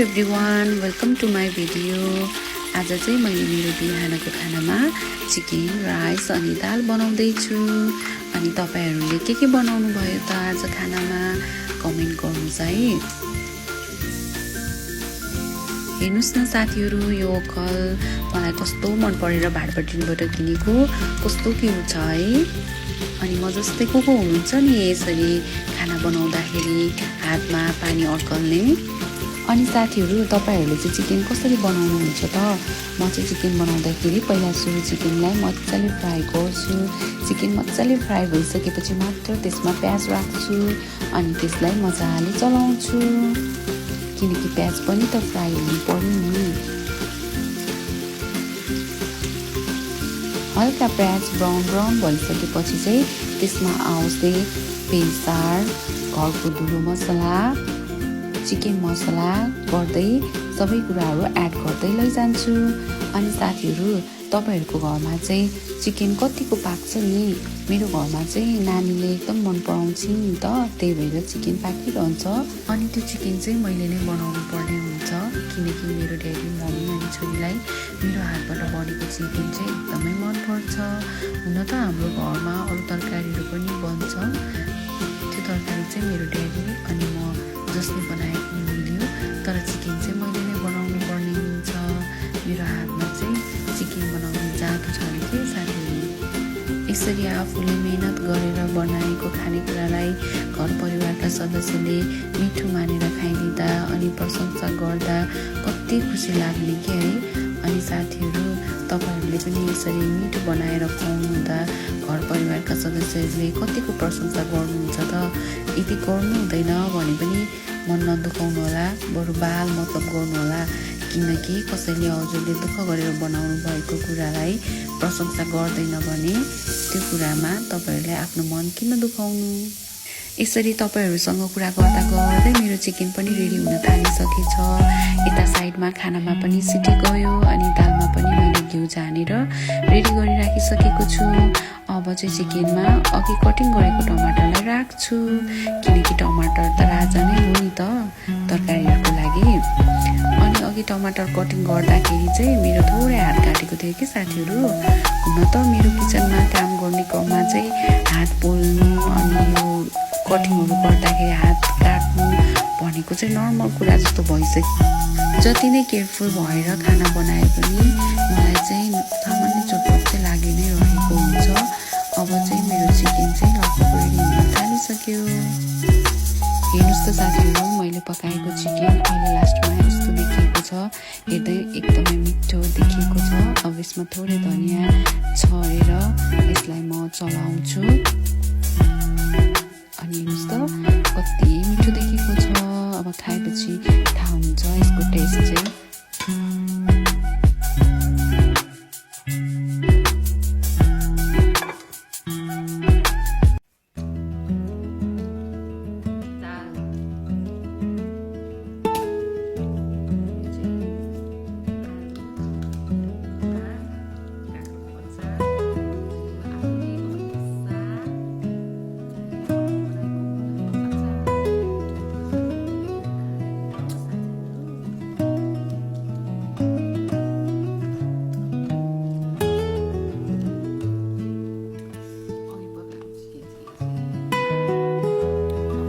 Everyone, welcome to my video. आज चाहिँ मैले मेरो बिहानको खानामा चिकन, राइस अनि दाल बनाउँदैछु। अनि तपाईहरूले के बनाउनु भयो त आज खानामा कमेन्ट गर्नुहोस् है। हेर्नुहोस् न साथीहरू, यो कल मलाई कस्तो मन परेर भाडपट्टिबाट किनेको, कस्तो क्युट छ है। अनि म जस्तै को हुनुहुन्छ नि यसरी खाना बनाउँदाखेरि हातमा पानी अड्कल्ने। अनि साथीहरू, तपाईहरूले चाहिँ चिकन कसरी बनाउनुहुन्छ त? म चाहिँ चिकन बनाउँदाखेरि पहिला सुरु चिकनलाई मजाले फ्राई गर्छु। चिकन मजाले फ्राई भइसकेपछि मात्र त्यसमा प्याज राख्छु अनि त्यसलाई मजाले चलाउँछु, किनकि प्याज पनि त फ्राई हुनु पर्यो नि। हल्का प्याज ब्राउन भइसकेपछि चाहिँ त्यसमा आउँदै बेसार, घरको धुलो मसला, चिकन मसला गर्दै सबै कुराहरू एड गर्दै लैजान्छु। अनि साथीहरू, तपाईहरूको घरमा चाहिँ चिकन कतिको पाक्छ नि? मेरो घरमा चाहिँ नानीले एकदम मन पराउँछ नि त, त्यही भएर चिकन पाकिरहन्छ। अनि त्यो चिकन चाहिँ मैले नै बनाउनु पर्ने हुन्छ, किनकि मेरो ड्याडी, मम्मी अनि छोरीलाई मेरो हातबाट बनेको चिकन चाहिँ एकदमै मनपर्छ। हुन त हाम्रो घरमा अरू तरकारीहरू पनि बन्छ, त्यो तरकारी चाहिँ मेरो ड्याडी अनि म जसले बनाएको मिल्यो, तर चिकन चाहिँ मैले नै बनाउनु पर्ने हुन्छ। मेरो हातमा चाहिँ चिकन बनाउने जादु छ कि साथीहरू। यसरी आफूले मेहनत गरेर बनाएको खानेकुरालाई घर परिवारका सदस्यले मिठो मानेर खाइदिँदा अनि प्रशंसा गर्दा कति खुसी लाग्ने के है। अनि साथीहरू, तपाईँहरूले पनि यसरी मिठो बनाएर खुवाउनुहुँदा घर परिवारका सदस्यहरूले कतिको प्रशंसा गर्नुहुन्छ त? यदि गर्नु हुँदैन भने पनि मन नदुखाउनु होला, बरु बाल मतलब गर्नु होला, किनकि कसैले हजुरले दुःख गरेर बनाउनु भएको कुरालाई प्रशंसा गर्दैन भने त्यो कुरामा तपाईँहरूले आफ्नो मन किन दुखाउनु। यसरी तपाईँहरूसँग कुरा गर्दा गर्दै मेरो चिकन पनि रेडी हुन थालिसकेछ। यता साइडमा खानामा पनि सिटी गयो अनि दालमा पनि मैले घिउ झानेर रेडी गरिराखिसकेको छु। अब चाहिँ चिकनमा अघि कटिङ गरेको टमाटरलाई राख्छु, किनकि टमाटर त राजा नै हो नि त तरकारीहरूको लागि। अनि अघि टमाटर कटिङ गर्दाखेरि चाहिँ मेरो थोरै हात काटेको थियो कि साथीहरू। हुन त मेरो किचनमा काम गर्ने क्रममा चाहिँ हात पोल्नु अनि यो कटिङहरू गर्दाखेरि हात काट्नु भनेको चाहिँ नर्मल कुरा जस्तो भइसक्यो। जति नै केयरफुल भएर खाना बनाए पनि मलाई चाहिँ सामान्य चोटपट चाहिँ लागि नै रहेको हुन्छ। अब चाहिँ मेरो चिकन चाहिँ लगभग रेडी हुन थालिसक्यो। हेर्नुहोस् त साथीहरू, मैले पकाएको चिकन अहिले लास्टमा यस्तो देखिएको छ, हेर्दै एकदमै मिठो देखिएको छ। अब यसमा थोरै धनियाँ छरेर यसलाई म चलाउँछु। अनि हेर्नुहोस् त कति मिठो देखेको छ। अब खाएपछि थाहा हुन्छ यसको टेस्ट चाहिँ।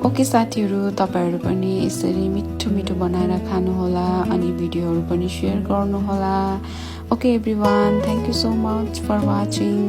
ओके साथीहरू, तपाईहरू पनि यसरी मिठो मिठो बनाएर खानुहोला अनि भिडियोहरू पनि सेयर गर्नुहोला। Okay everyone, thank you so much for watching.